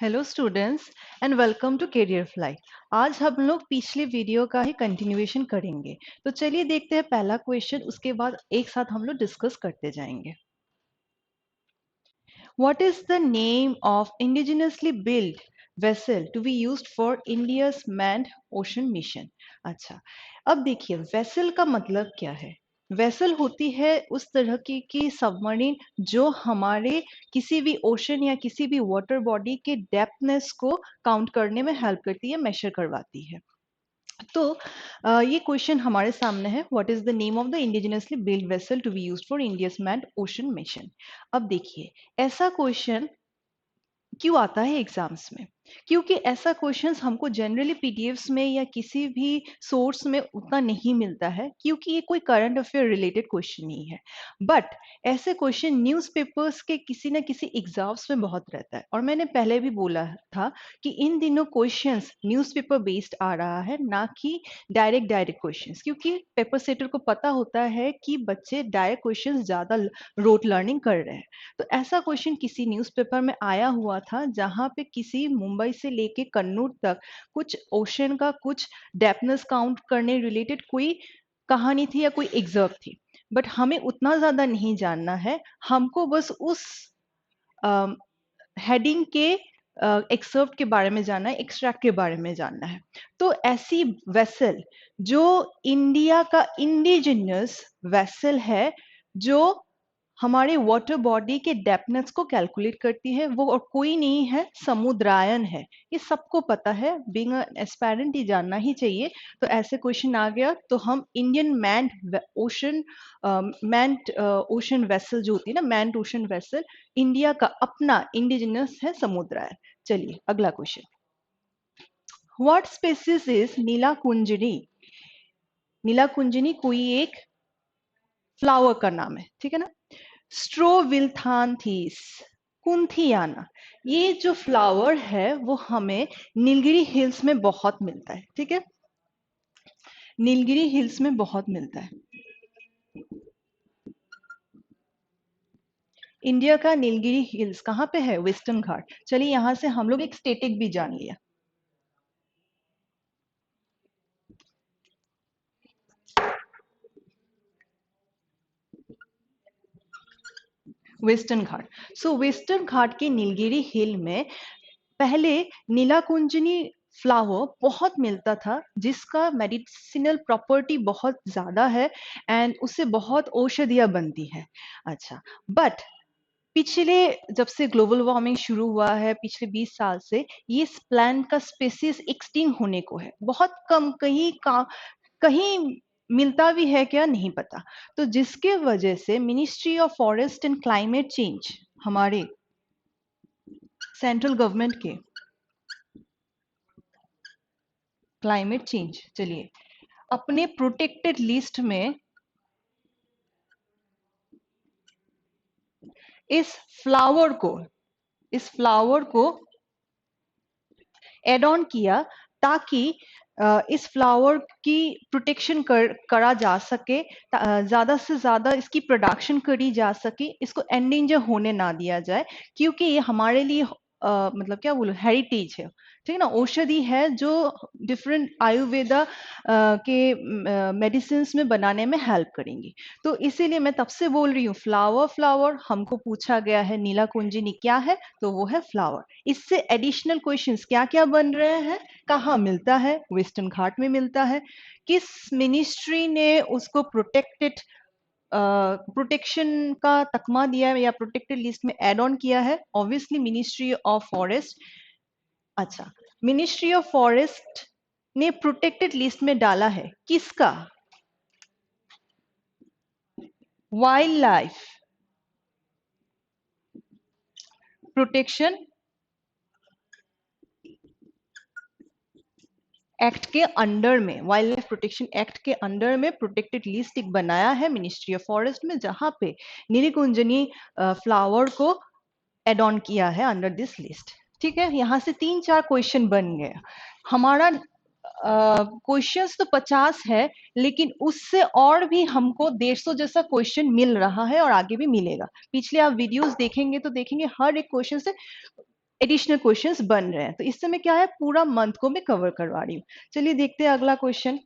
Hello students and welcome to Career Fly. आज हम लोग पिछले वीडियो का ही कंटिन्यूएशन करेंगे। तो चलिए देखते हैं पहला क्वेश्चन, उसके बाद एक साथ हम लोग डिस्कस करते जाएंगे। What is the name of indigenously built vessel to be used for India's manned ocean mission? अच्छा, अब देखिए वेसल का मतलब क्या है। वेसल होती है उस तरह की सबमरीन जो हमारे किसी भी ओशन या किसी भी वाटर बॉडी के डेप्थनेस को काउंट करने में हेल्प करती है, मेजर करवाती है। तो ये क्वेश्चन हमारे सामने है, what is the name of the indigenously build vessel to be used for India's manned ocean mission. अब देखिए ऐसा क्वेश्चन क्यों आता है एग्जाम्स में, क्योंकि ऐसा क्वेश्चंस हमको जनरली पीडीएफ्स में या किसी भी सोर्स में उतना नहीं मिलता है, क्योंकि ये कोई करंट अफेयर रिलेटेड क्वेश्चन नहीं है। बट ऐसे क्वेश्चन न्यूज़पेपर्स के किसी ना किसी एग्जाम्स में बहुत रहता है, और मैंने पहले भी बोला था कि इन दिनों क्वेश्चंस न्यूज़पेपर बेस्ड आ रहा है, ना कि डायरेक्ट डायरेक्ट क्वेश्चंस, क्योंकि पेपर सेटर को पता होता है कि बच्चे डायरेक्ट क्वेश्चंस ज़्यादा रोट लर्निंग कर रहे हैं। तो ऐसा क्वेश्चन किसी न्यूज़पेपर में आया हुआ था जहां पे किसी मुंबई से लेके कन्नूर तक कुछ ओशन का कुछ डेप्थनेस काउंट करने रिलेटेड कोई कहानी थी या कोई एग्जर्व थी। बट हमें उतना ज्यादा नहीं जानना है, हमको बस उस हेडिंग के एक्सर्व के बारे में जानना है, एक्सट्रैक्ट के बारे में जानना है। तो ऐसी वेसल जो इंडिया का इंडिजिनियस वेसल है, जो हमारे वाटर बॉडी के डेप्थनेस को कैलकुलेट करती है, वो और कोई नहीं है, समुद्रायन है। ये सबको पता है, बीइंग एस्पायरेंट ये जानना ही चाहिए। तो ऐसे क्वेश्चन आ गया तो हम Indian manned ocean manned ocean vessel जो होती है ना, मैन्ड ओशन वेसल, इंडिया का अपना इंडिजिनस है समुद्रायन। चलिए अगला क्वेश्चन, व्हाट स्पेसिस इज नीला कुंजनी। नीला कुंजनी कोई एक फ्लावर का नाम है, ठीक है ना। स्ट्रोविल्थांथीस कुंथियाना, ये जो फ्लावर है वो हमें नीलगिरी हिल्स में बहुत मिलता है, ठीक है, नीलगिरी हिल्स में बहुत मिलता है। इंडिया का नीलगिरी हिल्स कहाँ पे है? वेस्टर्न घाट। चलिए यहां से हम लोग एक स्टेटिक भी जान लिया, वेस्टर्न घाट। सो वेस्टर्न घाट के नीलगिरी हिल में पहले नीलाकुंजनी फ्लावर बहुत मिलता था, जिसका मेडिसिनल प्रॉपर्टी बहुत ज्यादा है एंड उससे बहुत औषधियां बनती है। अच्छा, बट पिछले जब से ग्लोबल वार्मिंग शुरू हुआ है पिछले 20 साल से, ये प्लांट का स्पेसीज एक्सटिंक्ट होने को है, बहुत कम, कहीं मिलता भी है क्या नहीं पता। तो जिसके वजह से ministry of forest and climate change, हमारे सेंट्रल गवर्नमेंट के क्लाइमेट चेंज, चलिए अपने प्रोटेक्टेड लिस्ट में इस फ्लावर को इस फ्लावर को एड ऑन किया, ताकि इस फ्लावर की प्रोटेक्शन करा जा सके, ज्यादा से ज्यादा इसकी प्रोडक्शन करी जा सके, इसको एंडेंजर होने ना दिया जाए, क्योंकि ये हमारे लिए मतलब क्या बोलूं, हेरिटेज है, ठीक है ना, औषधि है जो डिफरेंट आयुर्वेदा के मेडिसिन में बनाने में हेल्प करेंगी। तो इसीलिए मैं तब से बोल रही हूँ फ्लावर फ्लावर, हमको पूछा गया है नीला कुंजिनी क्या है, तो वो है फ्लावर। इससे एडिशनल क्वेश्चंस क्या क्या बन रहे हैं, कहाँ मिलता है, वेस्टर्न घाट में मिलता है, किस मिनिस्ट्री ने उसको प्रोटेक्टेड प्रोटेक्शन का तकमा दिया है या प्रोटेक्टेड लिस्ट में एड ऑन किया है, ऑब्वियसली मिनिस्ट्री ऑफ फॉरेस्ट। अच्छा, मिनिस्ट्री ऑफ फॉरेस्ट ने प्रोटेक्टेड लिस्ट में डाला है किसका? वाइल्ड लाइफ प्रोटेक्शन एक्ट के अंडर में, वाइल्ड लाइफ प्रोटेक्शन एक्ट के अंडर में प्रोटेक्टेड लिस्ट एक बनाया है मिनिस्ट्री ऑफ फॉरेस्ट में, जहां पे नीलकुंजनी फ्लावर को एड ऑन किया है अंडर दिस लिस्ट। ठीक है, यहां से 3-4 क्वेश्चन बन गए हमारा। क्वेश्चंस तो 50 है, लेकिन उससे और भी हमको 150 जैसा क्वेश्चन मिल रहा है और आगे भी मिलेगा। पिछले आप वीडियोस देखेंगे तो देखेंगे हर एक क्वेश्चन से एडिशनल क्वेश्चंस बन रहे हैं। तो इस समय क्या है, पूरा मंथ को मैं कवर करवा रही हूँ। चलिए देखते हैं अगला question.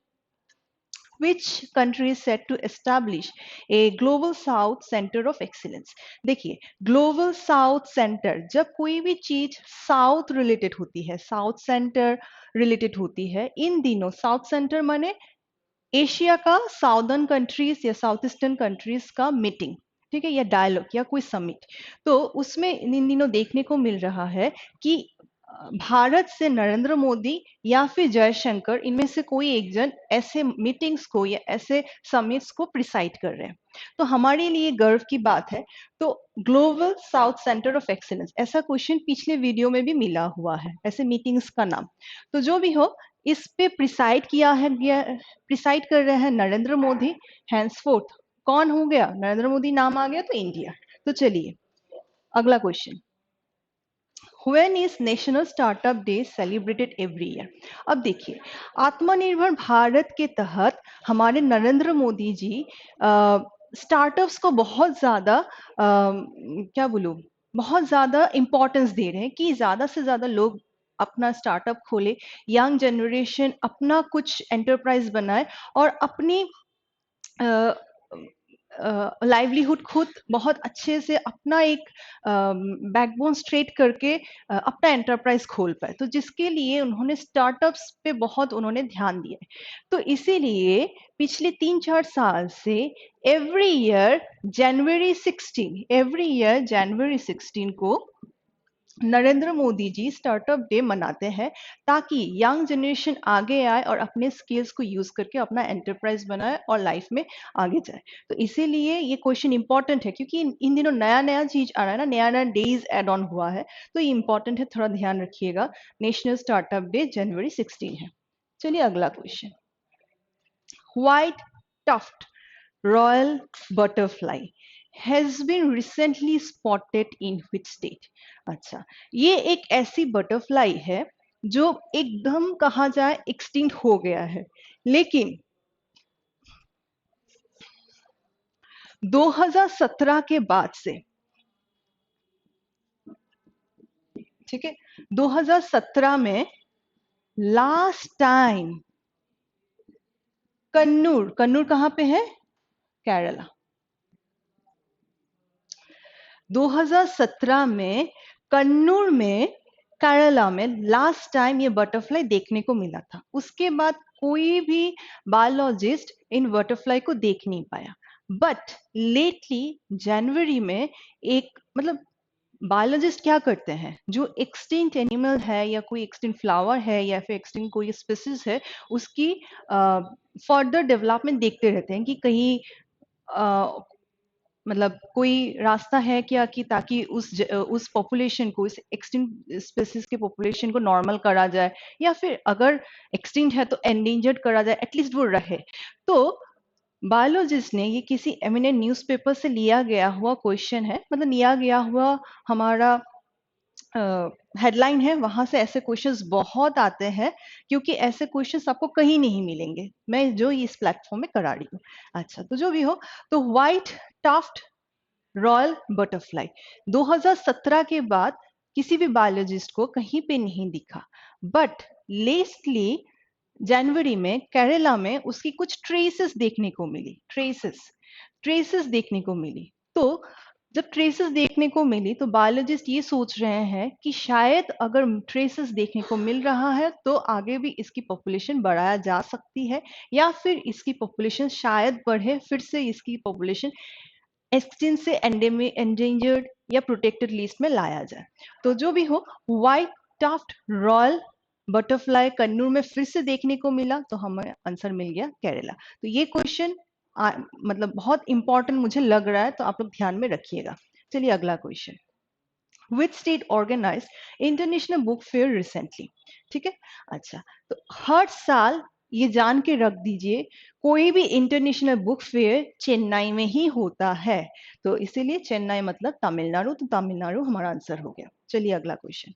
Which country is set to establish a global south center of excellence? देखिए, ग्लोबल साउथ सेंटर, जब कोई भी चीज साउथ रिलेटेड होती है, साउथ सेंटर रिलेटेड होती है, इन दिनों साउथ सेंटर माने एशिया का साउदर्न कंट्रीज या साउथ ईस्टर्न कंट्रीज का मीटिंग, ठीक है, या डायलॉग या कोई समिट। तो उसमें इन दिनों देखने को मिल रहा है कि भारत से नरेंद्र मोदी या फिर जयशंकर, इनमें से कोई एक जन ऐसे मीटिंग्स को या ऐसे समिट्स को प्रिसाइड कर रहे हैं। तो हमारे लिए गर्व की बात है। तो global south centre of excellence, ऐसा क्वेश्चन पिछले वीडियो में भी मिला हुआ है, ऐसे मीटिंग्स का नाम। तो जो भी हो, इस पे प्रिसाइड किया है, प्रिसाइड कर रहे हैं नरेंद्र मोदी। हैंसफोर्थ कौन हो गया, नरेंद्र मोदी नाम आ गया तो इंडिया। तो चलिए अगला question. When is national startup day celebrated every year? अब देखिए, आत्मनिर्भर भारत के तहत हमारे नरेंद्र मोदी जी स्टार्टअप्स को बहुत ज्यादा क्या बोलूं, बहुत ज्यादा इंपॉर्टेंस दे रहे हैं कि ज्यादा से ज्यादा लोग अपना स्टार्टअप खोले, यंग जनरेशन अपना कुछ एंटरप्राइज बनाए और अपनी लाइवलीहुड खुद बहुत अच्छे से अपना एक बैकबोन स्ट्रेट करके अपना एंटरप्राइज खोल पाए। तो जिसके लिए उन्होंने स्टार्टअप्स पे बहुत उन्होंने ध्यान दिया है। तो इसीलिए पिछले 3-4 साल से एवरी ईयर जनवरी 16 को नरेंद्र मोदी जी स्टार्टअप डे मनाते हैं, ताकि यंग जनरेशन आगे आए और अपने स्किल्स को यूज करके अपना एंटरप्राइज बनाए और लाइफ में आगे जाए। तो इसीलिए ये क्वेश्चन इंपॉर्टेंट है, क्योंकि इन दिनों नया नया चीज आ रहा है ना, नया नया डेज एड ऑन हुआ है। तो ये इंपॉर्टेंट है, थोड़ा ध्यान रखिएगा। नेशनल स्टार्टअप डे जनवरी 16 है। चलिए अगला question. White tuft royal butterfly has been recently spotted in which state? अच्छा, ये एक ऐसी बटरफ्लाई है जो एकदम कहा जाए एक्सटिंक्ट हो गया है, लेकिन 2017 के बाद से, ठीक है, 2017 में लास्ट टाइम कन्नूर, कन्नूर कहां पे है, केरला। 2017 में कन्नूर में, केरला में लास्ट टाइम ये बटरफ्लाई देखने को मिला था। उसके बाद कोई भी बायोलॉजिस्ट इन बटरफ्लाई को देख नहीं पाया। बट लेटली जनवरी में एक, मतलब बायोलॉजिस्ट क्या करते हैं, जो एक्सटिंक्ट एनिमल है या कोई एक्सटिंक्ट फ्लावर है या फिर एक्सटिंक्ट कोई स्पीसीज है, उसकी फर्दर डेवलपमेंट देखते रहते हैं कि कहीं मतलब कोई रास्ता है क्या कि ताकि उस पॉपुलेशन को, इस एक्सटिंक्ट स्पीसीज के पॉपुलेशन को नॉर्मल करा जाए, या फिर अगर एक्सटिंक्ट है तो एंडेंजर्ड करा जाए, एटलीस्ट वो रहे। तो बायोलॉजिस्ट ने, ये किसी एमिनेंट न्यूज़पेपर से लिया गया हुआ क्वेश्चन है, मतलब लिया गया हुआ हमारा हेडलाइन है, वहां से ऐसे क्वेश्चंस बहुत आते हैं, क्योंकि ऐसे क्वेश्चंस आपको कहीं नहीं मिलेंगे, मैं जो इस प्लेटफॉर्म में करा रही हूँ। अच्छा, तो जो भी हो, तो व्हाइट टाफ्ट रॉयल बटरफ्लाई 2017 के बाद किसी भी बायोलॉजिस्ट को कहीं पे नहीं दिखा। बट लेटली जनवरी में केरला में उसकी कुछ ट्रेसेस देखने को मिली, ट्रेसेस देखने को मिली। तो जब ट्रेसेस देखने को मिली तो बायोलॉजिस्ट ये सोच रहे हैं कि शायद अगर ट्रेसेस देखने को मिल रहा है तो आगे भी इसकी पॉपुलेशन बढ़ाया जा सकती है, या फिर इसकी पॉपुलेशन शायद बढ़े, फिर से इसकी पॉपुलेशन एक्सटिंक्ट से एंडेंजर्ड या प्रोटेक्टेड लिस्ट में लाया जाए। तो जो भी हो, white tuft royal butterfly Kannur में फिर से देखने को मिला, तो हमें आंसर मिल गया केरला। तो ये क्वेश्चन मतलब बहुत इंपॉर्टेंट मुझे लग रहा है, तो आप लोग ध्यान में रखिएगा। चलिए अगला question. Which state organise international book fair recently? ठीक है, अच्छा, तो हर साल ये जान के रख दीजिए, कोई भी इंटरनेशनल बुक फेयर चेन्नई में ही होता है। तो इसीलिए चेन्नई मतलब तमिलनाडु, तो तमिलनाडु हमारा आंसर हो गया। चलिए अगला question.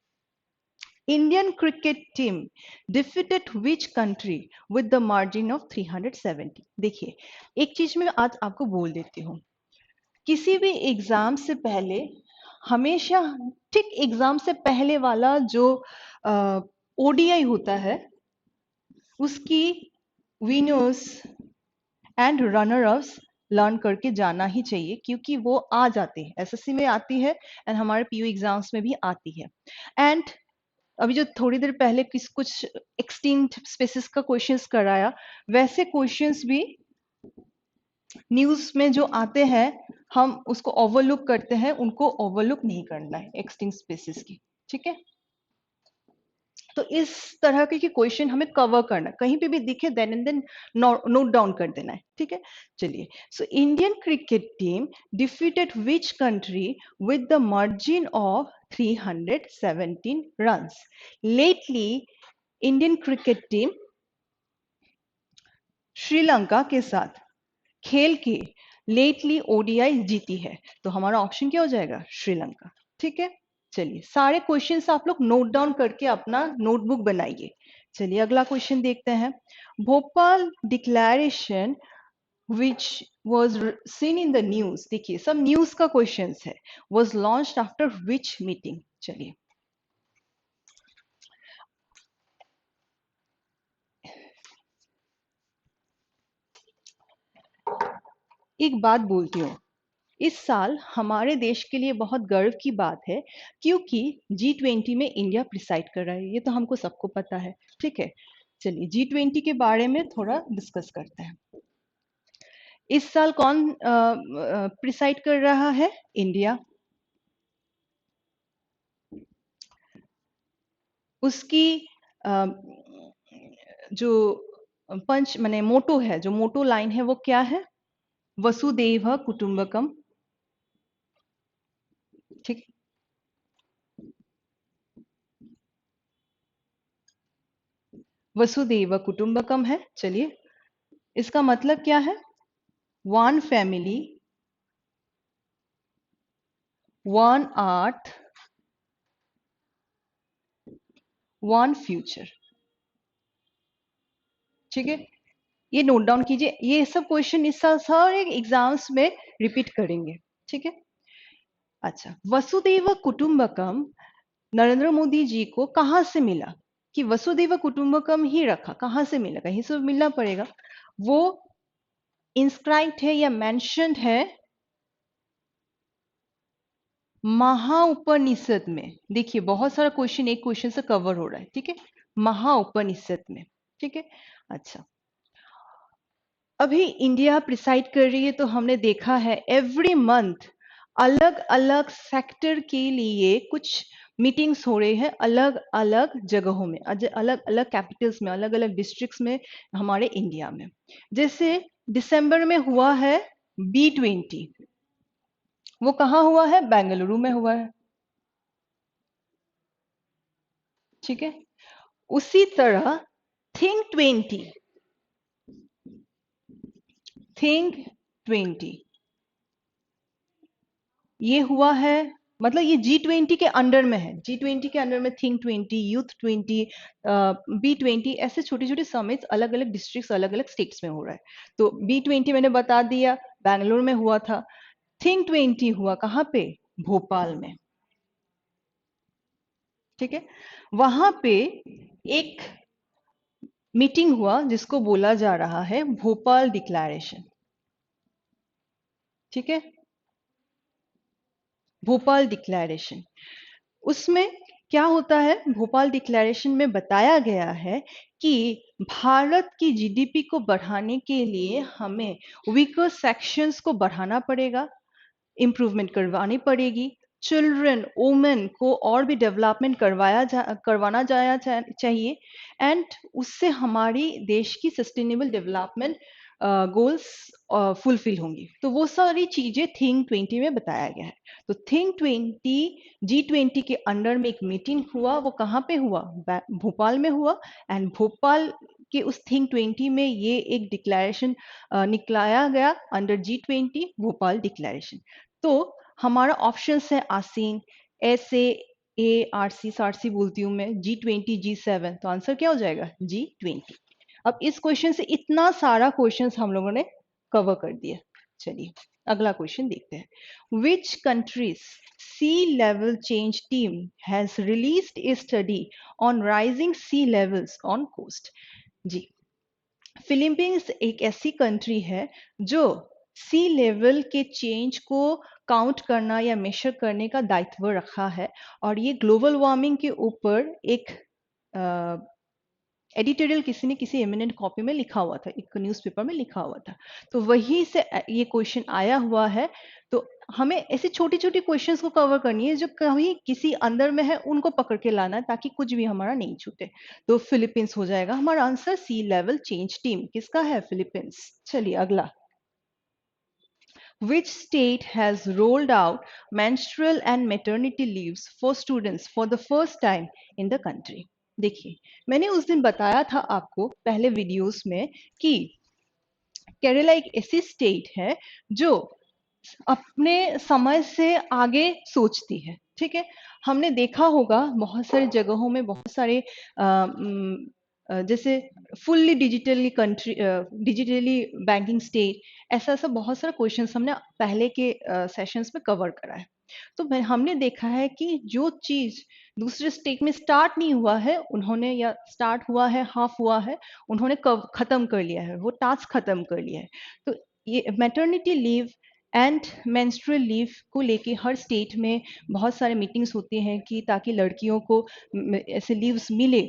Indian cricket team defeated which country with the margin of 370? देखिए, एक चीज मैं आज आपको बोल देती हूँ, किसी भी एग्जाम से पहले हमेशा ठीक एग्जाम से पहले वाला जो ओडीआई होता है उसकी winners and runner ups learn करके जाना ही चाहिए, क्योंकि वो आ जाते हैं, एसएससी में आती है एंड हमारे पीयू एग्जाम्स में भी आती है। एंड अभी जो थोड़ी देर पहले कुछ एक्सटिंक्ट स्पेसिस का क्वेश्चंस कराया, वैसे क्वेश्चंस भी न्यूज में जो आते हैं हम उसको ओवरलुक करते हैं, उनको ओवरलुक नहीं करना है एक्सटिंक्ट स्पेसिस की। ठीक है, तो इस तरह के क्वेश्चन हमें कवर करना, कहीं पे भी दिखे then and then note down कर देना है। ठीक है, चलिए। So Indian cricket team defeated which country with the margin of 317 runs. Lately Indian cricket team Sri Lanka के साथ खेल के लेटली ओडीआई जीती है, तो हमारा ऑप्शन क्या हो जाएगा? श्रीलंका। ठीक है, चलिए सारे क्वेश्चंस आप लोग नोट डाउन करके अपना नोटबुक बनाइए। चलिए अगला क्वेश्चन देखते हैं। Bhopal declaration which was seen in the news, देखिए सब न्यूज का क्वेश्चंस है, was launched after which meeting। चलिए एक बात बोलती हूँ, इस साल हमारे देश के लिए बहुत गर्व की बात है, क्योंकि G20 में इंडिया प्रिसाइड कर रहा है, ये तो हमको सबको पता है। ठीक है, चलिए G20 के बारे में थोड़ा डिस्कस करते हैं। इस साल कौन प्रिसाइड कर रहा है? इंडिया। उसकी जो पंच माने मोटो है, जो मोटो लाइन है वो क्या है? वसुदेव कुटुंबकम। ठीक, वसुदेव कुटुंबकम है। चलिए इसका मतलब क्या है? One family, one earth, one future. ठीक है, ये नोट डाउन कीजिए, ये सब क्वेश्चन इस साल सारे एग्जाम्स में रिपीट करेंगे। ठीक है, अच्छा, वसुदेव कुटुंबकम नरेंद्र मोदी जी को कहां से मिला? कि वसुदेव कुटुंबकम ही रखा, कहां से मिला? कहीं से मिलना पड़ेगा। वो इंस्क्राइब्ड है या मेंशन्ड है महाउपनिषद में। देखिए बहुत सारा क्वेश्चन एक क्वेश्चन से कवर हो रहा है। ठीक है, महाउपनिषद में। ठीक है, अच्छा, अभी इंडिया प्रिसाइड कर रही है, तो हमने देखा है एवरी मंथ अलग अलग सेक्टर के लिए कुछ मीटिंग्स हो रहे हैं अलग अलग जगहों में, अलग अलग कैपिटल्स में, अलग अलग डिस्ट्रिक्ट्स में हमारे इंडिया में। जैसे दिसंबर में हुआ है B20, वो कहाँ हुआ है? बेंगलुरु में हुआ है। ठीक है, उसी तरह थिंक 20 ये हुआ है, मतलब ये G20 के अंडर में है। G20 के अंडर में थिंक 20, यूथ 20, B20, ऐसे छोटे छोटे समिट्स अलग अलग डिस्ट्रिक्ट्स अलग अलग स्टेट्स में हो रहा है। तो B20 मैंने बता दिया बैंगलोर में हुआ था। थिंक 20 हुआ कहाँ पे? भोपाल में। ठीक है, वहां पे एक मीटिंग हुआ जिसको बोला जा रहा है भोपाल डिक्लेरेशन। ठीक है, भोपाल डिक्लेरेशन, उसमें क्या होता है? भोपाल डिक्लेरेशन में बताया गया है कि भारत की जीडीपी को बढ़ाने के लिए हमें वीकर सेक्शंस को बढ़ाना पड़ेगा, इम्प्रूवमेंट करवानी पड़ेगी, चिल्ड्रन वुमेन को और भी डेवलपमेंट करवाना जाया चाहिए, एंड उससे हमारी देश की सस्टेनेबल डेवलपमेंट गोल्स फुलफिल होंगी। तो वो सारी चीजें थिंक 20 में बताया गया है। तो थिंक 20 G20 के अंडर में एक मीटिंग हुआ, वो कहाँ पे हुआ? भोपाल में हुआ। एंड भोपाल के उस थिंक 20 में ये एक डिक्लेरेशन निकलाया गया अंडर G20 भोपाल डिक्लेरेशन। तो हमारा ऑप्शन है आसीन, SAARC, सारसी बोलती हूँ मैं, G20, G7, तो आंसर क्या हो जाएगा? G20। अब इस क्वेश्चन से इतना सारा क्वेश्चंस हम लोगों ने कवर कर दिया। चलिए अगला क्वेश्चन देखते हैं। Which countries sea level change team has released a study on rising sea levels on coast. जी, फिलीपींस एक ऐसी कंट्री है जो सी लेवल के चेंज को काउंट करना या मेजर करने का दायित्व रखा है, और ये ग्लोबल वार्मिंग के ऊपर एक एडिटोरियल किसी ने किसी एमिनेंट कॉपी में लिखा हुआ था, एक न्यूज़पेपर में लिखा हुआ था, तो वहीं से ये क्वेश्चन आया हुआ है। तो हमें ऐसी छोटी छोटी क्वेश्चंस को कवर करनी है जो कहीं किसी अंदर में है, उनको पकड़ के लाना है ताकि कुछ भी हमारा नहीं छूटे। तो फिलीपींस हो जाएगा हमारा आंसर। सी लेवल चेंज टीम किसका है? फिलीपींस। चलिए अगला। Which state has rolled out menstrual and maternity leaves for students for the first time in the country? देखिए, मैंने उस दिन बताया था आपको पहले वीडियोस में कि केरला एक ऐसी स्टेट है जो अपने समय से आगे सोचती है। ठीक है, हमने देखा होगा बहुत सारी जगहों में, बहुत सारे जैसे fully digitally country, digitally banking state, ऐसा ऐसा बहुत सारा क्वेश्चन हमने पहले के सेशंस में कवर करा है। तो हमने देखा है कि जो चीज दूसरे स्टेट में स्टार्ट नहीं हुआ है उन्होंने, या स्टार्ट हुआ है हाफ हुआ है, उन्होंने खत्म कर लिया है, वो टास्क खत्म कर लिया है। तो ये maternity leave and menstrual leave को लेके हर स्टेट में बहुत सारे मीटिंग्स होती हैं कि ताकि लड़कियों को ऐसे लीव्स मिले।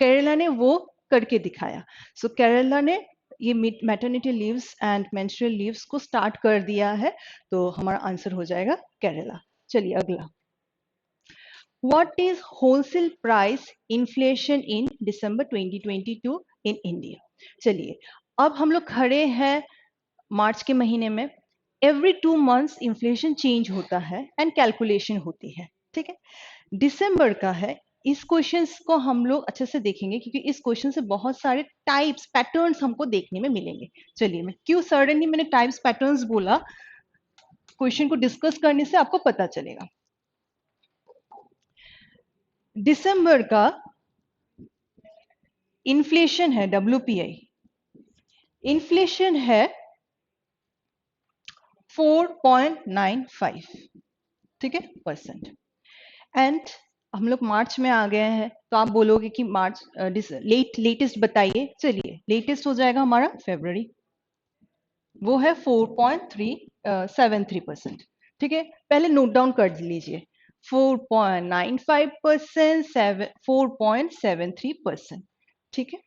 केरला ने वो करके दिखाया। सो केरला ने ये maternity leaves and menstrual leaves को स्टार्ट कर दिया है, तो हमारा आंसर हो जाएगा केरला। चलिए अगला। What is wholesale price inflation in December 2022 in India? चलिए, अब हम लोग खड़े हैं मार्च के महीने में। एवरी 2 मंथ्स इन्फ्लेशन चेंज होता है एंड कैलकुलेशन होती है। ठीक है, दिसंबर का है। इस क्वेश्चन को हम लोग अच्छे से देखेंगे क्योंकि इस क्वेश्चन से बहुत सारे टाइप्स पैटर्न्स हमको देखने में मिलेंगे। चलिए, मैं क्यों सडनली मैंने टाइप्स पैटर्न्स बोला, क्वेश्चन को डिस्कस करने से आपको पता चलेगा। दिसंबर का इन्फ्लेशन है, WPI इन्फ्लेशन है 4.95, ठीक है, परसेंट। एंड हम लोग मार्च में आ गए हैं, तो आप बोलोगे कि मार्च लेटेस्ट बताइए। चलिए, लेटेस्ट हो जाएगा हमारा फरवरी, वो है 4.373%। ठीक है, पहले नोट डाउन कर लीजिए, 4.95%, 4.73%। ठीक है,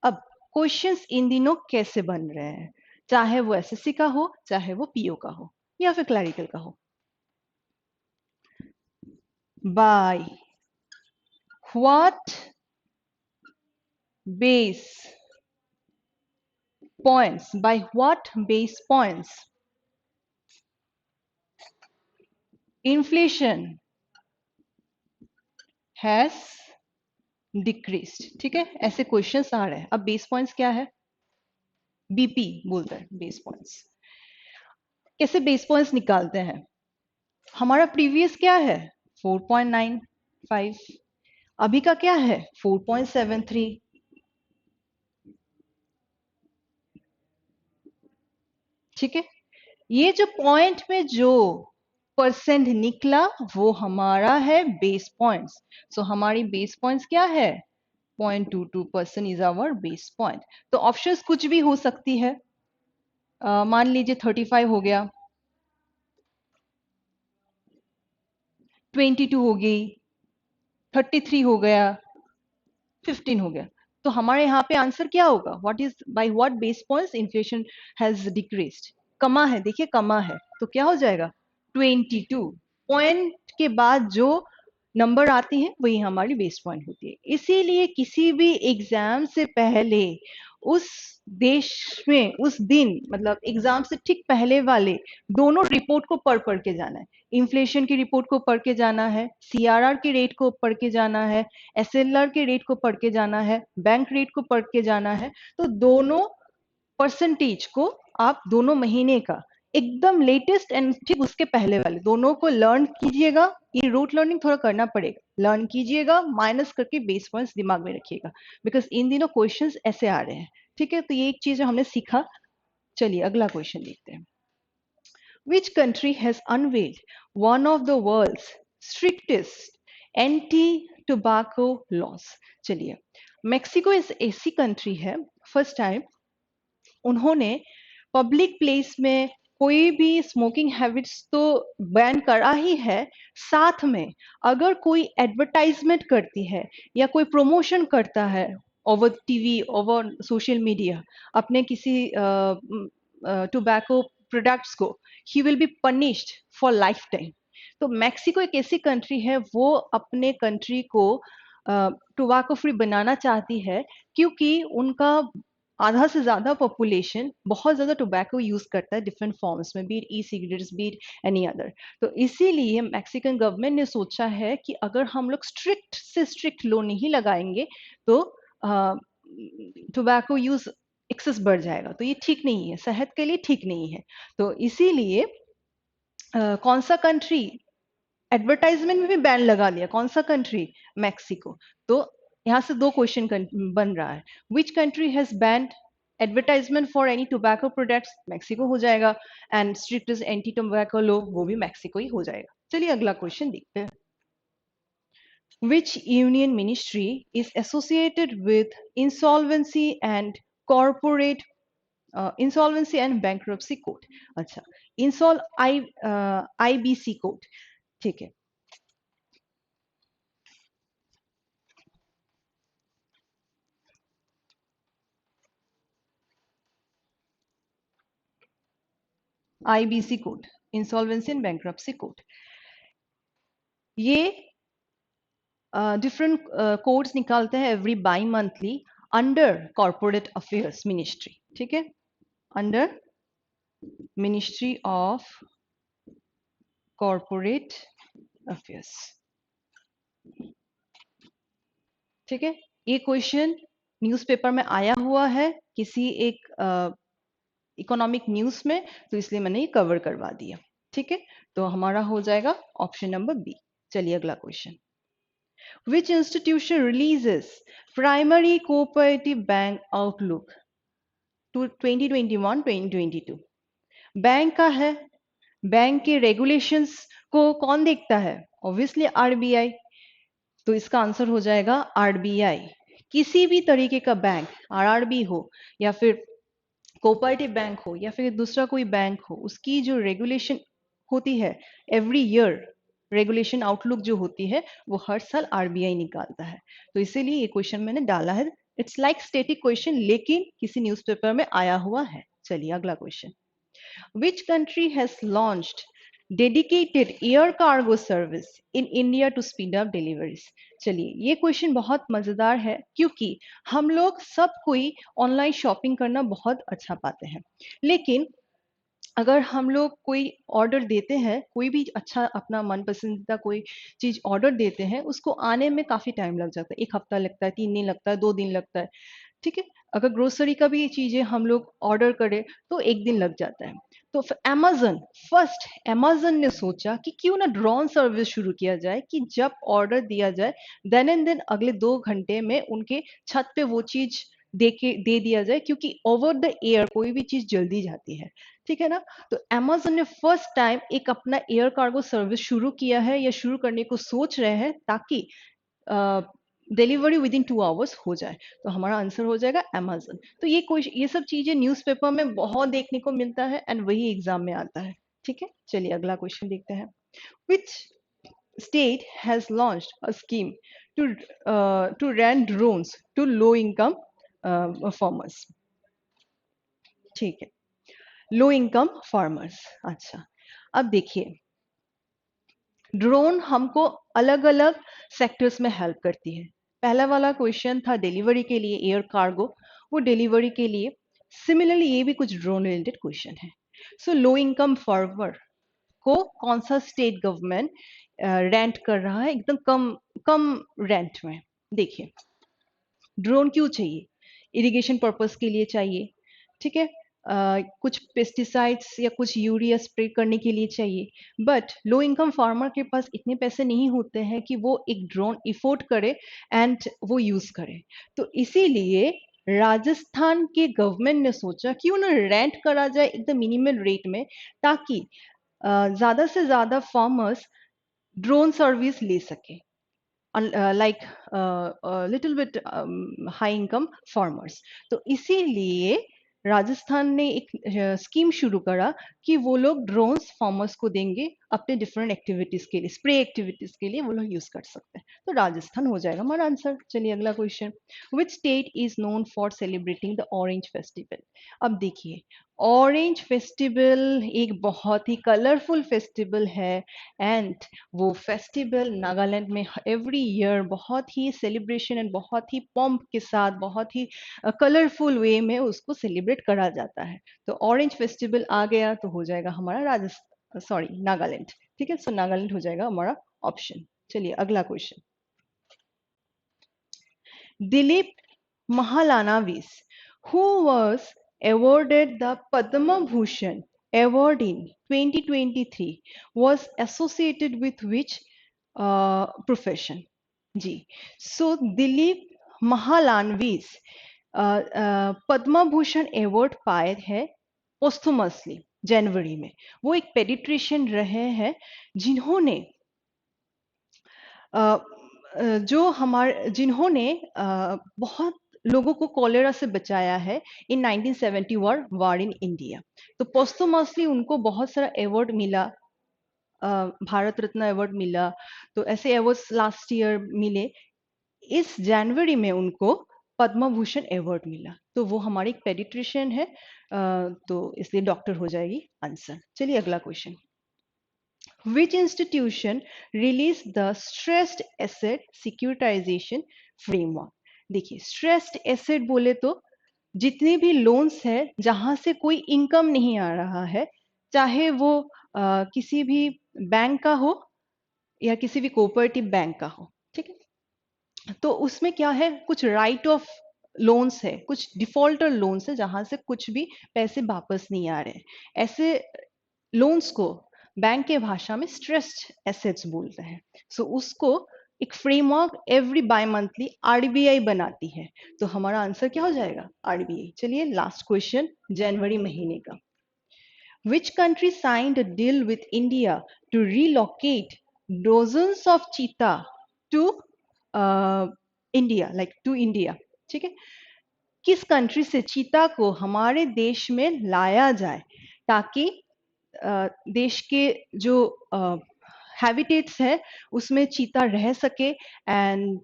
अब क्वेश्चंस इन दिनों कैसे बन रहे हैं, चाहे वो एसएससी का हो, चाहे वो पीओ का हो, या फिर क्लरिकल का हो। By what base points, by what base points inflation has decreased? ठीक है, ऐसे क्वेश्चंस आ रहे हैं। अब बेस पॉइंट्स क्या है? बीपी बोलते हैं बेस पॉइंट्स। कैसे बेस पॉइंट्स निकालते हैं? हमारा प्रीवियस क्या है? 4.95। अभी का क्या है? 4.73। ठीक है, ये जो पॉइंट में जो परसेंट निकला वो हमारा है बेस पॉइंट्स। सो हमारी बेस पॉइंट्स क्या है? 0.22% इज आवर बेस पॉइंट। तो ऑप्शंस कुछ भी हो सकती है। मान लीजिए 35 हो गया, 22 हो गई, 33 हो गया, 15 हो गया। तो हमारे यहाँ पे आंसर क्या होगा? What is by what base points inflation has decreased? कमा है, देखिए कमा है, तो क्या हो जाएगा? 22 पॉइंट के बाद जो नंबर आती है वही हमारी बेस पॉइंट होती है। इसीलिए किसी भी एग्जाम से पहले उस देश में उस दिन, मतलब एग्जाम से ठीक पहले वाले दोनों रिपोर्ट को पढ़ पढ़ के जाना है। इन्फ्लेशन की रिपोर्ट को पढ़ के जाना है, सीआरआर के रेट को पढ़ के जाना है, एसएलआर के रेट को पढ़ के जाना है, बैंक रेट को पढ़ के जाना है। तो दोनों परसेंटेज को आप दोनों महीने का एकदम लेटेस्ट एंड ठीक उसके पहले वाले दोनों को लर्न कीजिएगा। ये रूट लर्निंग थोड़ा करना पड़ेगा, लर्न कीजिएगा, माइनस करके बेस पॉइंट्स दिमाग में रखिएगा, बिकॉज इन दिनों क्वेश्चंस ऐसे आ रहे हैं। ठीक है, तो ये एक चीज हमने सीखा। चलिए अगला क्वेश्चन देखते हैं। Which country has unveiled one of the world's strictest anti-tobacco laws? चलिए, मेक्सिको इस ऐसी कंट्री है, फर्स्ट टाइम उन्होंने पब्लिक प्लेस में कोई भी स्मोकिंग हैबिट्स तो बैन करा ही है, साथ में अगर कोई एडवर्टाइजमेंट करती है या कोई प्रमोशन करता है over TV, over social media अपने किसी टोबैको प्रोडक्ट्स को, he will be punished for life time. तो मैक्सिको एक ऐसी कंट्री है, वो अपने कंट्री को टोबैको फ्री बनाना चाहती है, क्योंकि उनका आधा से ज्यादा पॉपुलेशन बहुत ज्यादा टोबैको यूज करता है डिफरेंट फॉर्म्स में, बीट ई सिगरेट्स, बीट एनी अदर। तो इसीलिए मैक्सिकन गवर्नमेंट ने सोचा है कि अगर हम लोग स्ट्रिक्ट से स्ट्रिक्ट लॉ नहीं लगाएंगे तो टोबैको यूज एक्सेस बढ़ जाएगा, तो ये ठीक नहीं है, सेहत के लिए ठीक नहीं है। तो इसीलिए कौन सा कंट्री एडवर्टाइजमेंट में भी बैन लगा दिया, कौन सा कंट्री? मैक्सिको। तो यहाँ से दो क्वेश्चन बन रहा है, विच country has banned advertisement for any tobacco products? Mexico हो जाएगा, and strictest anti tobacco law वो भी मैक्सिको ही हो जाएगा। चलिए अगला क्वेश्चन देखते हैं। Which union ministry is associated with insolvency and corporate insolvency and bankruptcy code? अच्छा, इंसॉल IBC कोड, ठीक है। IBC code, insolvency and bankruptcy code, ये डिफरेंट कोड्स निकालते हैं every bi monthly under corporate affairs ministry, ठीक है, under ministry of corporate affairs, ठीक है। ये क्वेश्चन न्यूज़पेपर में आया हुआ है किसी एक इकोनॉमिक न्यूज में, तो इसलिए मैंने ये कवर करवा दिया, ठीक है। तो हमारा हो जाएगा ऑप्शन नंबर बी। चलिए अगला question. Which institution releases primary cooperative bank outlook to 2021-2022? Bank का है, बैंक के रेगुलेशंस को कौन देखता है? Obviously RBI. तो इसका आंसर हो जाएगा आरबीआई। किसी भी तरीके का बैंक, आरआरबी हो या फिर कोऑपरेटिव बैंक हो या फिर दूसरा कोई बैंक हो, उसकी जो रेगुलेशन होती है एवरी ईयर, रेगुलेशन आउटलुक जो होती है वो हर साल आरबीआई निकालता है। तो इसीलिए ये क्वेश्चन मैंने डाला है, इट्स लाइक स्टैटिक क्वेश्चन, लेकिन किसी न्यूज़पेपर में आया हुआ है। चलिए अगला question. Which country has launched dedicated air cargo service in India to speed up deliveries? चलिए ये क्वेश्चन बहुत मजेदार है, क्योंकि हम लोग सब कोई ऑनलाइन शॉपिंग करना बहुत अच्छा पाते हैं, लेकिन अगर हम लोग कोई ऑर्डर देते हैं, कोई भी अच्छा अपना मन पसंदीदा कोई चीज ऑर्डर देते हैं, उसको आने में काफी टाइम लग जाता है, एक हफ्ता लगता है, 3 दिन लगता है, 2 दिन लगता है, ठीक है। अगर ग्रोसरी का भी चीजें हम लोग ऑर्डर करें तो 1 दिन लग जाता है। तो अमेजन, फर्स्ट अमेजन ने सोचा कि क्यों ना ड्रोन सर्विस शुरू किया जाए, कि जब ऑर्डर दिया जाए देन एंड देन अगले 2 घंटे में उनके छत पे वो चीज दे दिया जाए, क्योंकि ओवर द एयर कोई भी चीज जल्दी जाती है, ठीक है ना। तो अमेजन ने फर्स्ट टाइम एक अपना एयर कार्गो सर्विस शुरू किया है या शुरू करने को सोच रहे हैं, ताकि डिलीवरी विद इन 2 आवर्स हो जाए। तो हमारा आंसर हो जाएगा अमेजन। तो ये सब चीजें न्यूज़पेपर में बहुत देखने को मिलता है एंड वही एग्जाम में आता है, ठीक है। चलिए अगला क्वेश्चन देखते हैं। Which state has launched a scheme to rent drones to low income farmers? ठीक है, लो इनकम फार्मर्स। अच्छा, अब देखिए, ड्रोन हमको अलग अलग सेक्टर्स में हेल्प करती है। पहला वाला क्वेश्चन था डिलीवरी के लिए एयर कार्गो, वो डिलीवरी के लिए। सिमिलरली ये भी कुछ ड्रोन रिलेटेड क्वेश्चन है। सो लो इनकम फार्मर को कौन सा स्टेट गवर्नमेंट रेंट कर रहा है एकदम कम कम रेंट में? देखिए, ड्रोन क्यों चाहिए? इरिगेशन पर्पस के लिए चाहिए, ठीक है। कुछ पेस्टिसाइड्स या कुछ यूरिया स्प्रे करने के लिए चाहिए, बट लो इनकम फार्मर के पास इतने पैसे नहीं होते हैं कि वो एक ड्रोन इफोर्ड करे एंड वो यूज करे। तो इसीलिए राजस्थान के गवर्नमेंट ने सोचा क्यों ना रेंट करा जाए एकदम मिनिमम रेट में, ताकि ज़्यादा से ज़्यादा फार्मर्स ड्रोन सर्विस ले सके, like little bit high income farmers. तो इसीलिए राजस्थान ने एक स्कीम शुरू करा कि वो लोग ड्रोन्स फार्मर्स को देंगे अपने डिफरेंट एक्टिविटीज के लिए, स्प्रे एक्टिविटीज के लिए वो लोग यूज कर सकते हैं। तो राजस्थान हो जाएगा हमारा आंसर। चलिए अगला question, which state is known for celebrating the orange festival. अब देखिए, ऑरेंज फेस्टिवल एक बहुत ही कलरफुल फेस्टिवल है, एंड वो फेस्टिवल नागालैंड में एवरी ईयर बहुत ही सेलिब्रेशन एंड बहुत ही पॉम्प के साथ, बहुत ही कलरफुल वे में उसको सेलिब्रेट करा जाता है। तो ऑरेंज फेस्टिवल आ गया तो हो जाएगा हमारा राजस्थान, सॉरी नागालैंड। ठीक है, सो नागालैंड हो जाएगा हमारा ऑप्शन। चलिए अगला question, Dilip Mahalanobis, who was awarded the Padma Bhushan award in 2023, was associated with which profession? जी, so दिलीप महालानविस पद्मा भूषण अवार्ड पाए हैं पोस्टुमसली जनवरी में। वो एक पेडिट्रिशियन रहे हैं जिन्होंने जिन्होंने बहुत लोगों को कॉलेरा से बचाया है इन 1970 वार इन इंडिया। तो पोस्टुमसली उनको बहुत सारा अवार्ड मिला, भारत रत्न अवार्ड मिला, तो ऐसे अवार्ड्स लास्ट ईयर मिले। इस जनवरी में उनको पद्म भूषण अवार्ड मिला, तो वो हमारी एक पेडिट्रिशियन है, तो इसलिए डॉक्टर हो जाएगी आंसर। चलिए अगला question, Which institution released the stressed asset securitization framework? देखिए, stressed asset बोले तो जितने भी लोन्स है जहां से कोई इनकम नहीं आ रहा है, चाहे वो किसी भी बैंक का हो या किसी भी कोऑपरेटिव बैंक का हो, ठीक है। तो उसमें क्या है, कुछ राइट ऑफ लोन्स है, कुछ डिफॉल्टर लोन्स है जहां से कुछ भी पैसे वापस नहीं आ रहे हैं। ऐसे लोन्स को बैंक के भाषा में स्ट्रेस्ड एसेट्स बोलते हैं। सो उसको एक framework every bimonthly RBI बनाती है, तो हमारा आंसर क्या हो जाएगा, आरबीआई। चलिए लास्ट क्वेश्चन जनवरी महीने का, which country signed a deal with India to relocate dozens of cheetah to India, like to India, ठीक है। किस कंट्री से चीता को हमारे देश में लाया जाए ताकि देश के जो हैबिटेट्स है उसमें चीता रह सके, एंड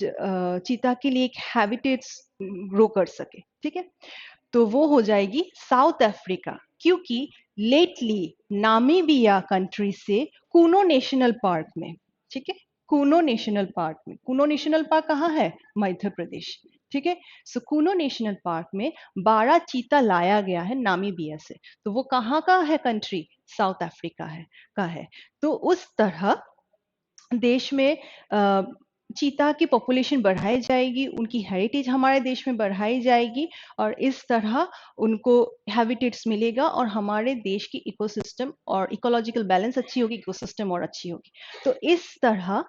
चीता के लिए एक हैबिटेट्स ग्रो कर सके, ठीक है। तो वो हो जाएगी साउथ अफ्रीका, क्योंकि लेटली नामीबिया कंट्री से कूनो नेशनल पार्क में, ठीक है, कूनो नेशनल पार्क में, कूनो नेशनल पार्क कहाँ है, मध्य प्रदेश, ठीक है। सो कूनो नेशनल पार्क में 12 चीता लाया गया है नामीबिया से, तो वो कहाँ का है कंट्री, साउथ अफ्रीका है का है। तो उस तरह देश में चीता की पॉपुलेशन बढ़ाई जाएगी, उनकी हेरिटेज हमारे देश में बढ़ाई जाएगी, और इस तरह उनको हैबिटेट्स मिलेगा और हमारे देश की इकोसिस्टम और इकोलॉजिकल बैलेंस अच्छी होगी, इकोसिस्टम और अच्छी होगी। तो इस तरह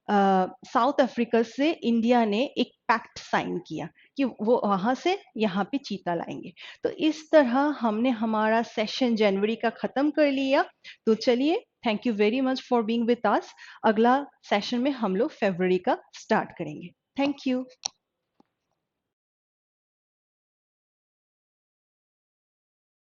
साउथ अफ्रीका से इंडिया ने एक पैक्ट साइन किया कि वो वहां से यहाँ पे चीता लाएंगे। तो इस तरह हमने हमारा सेशन जनवरी का खत्म कर लिया। तो चलिए, thank you very much for being with us. अगला सेशन में हम लोग फरवरी का स्टार्ट करेंगे। Thank you.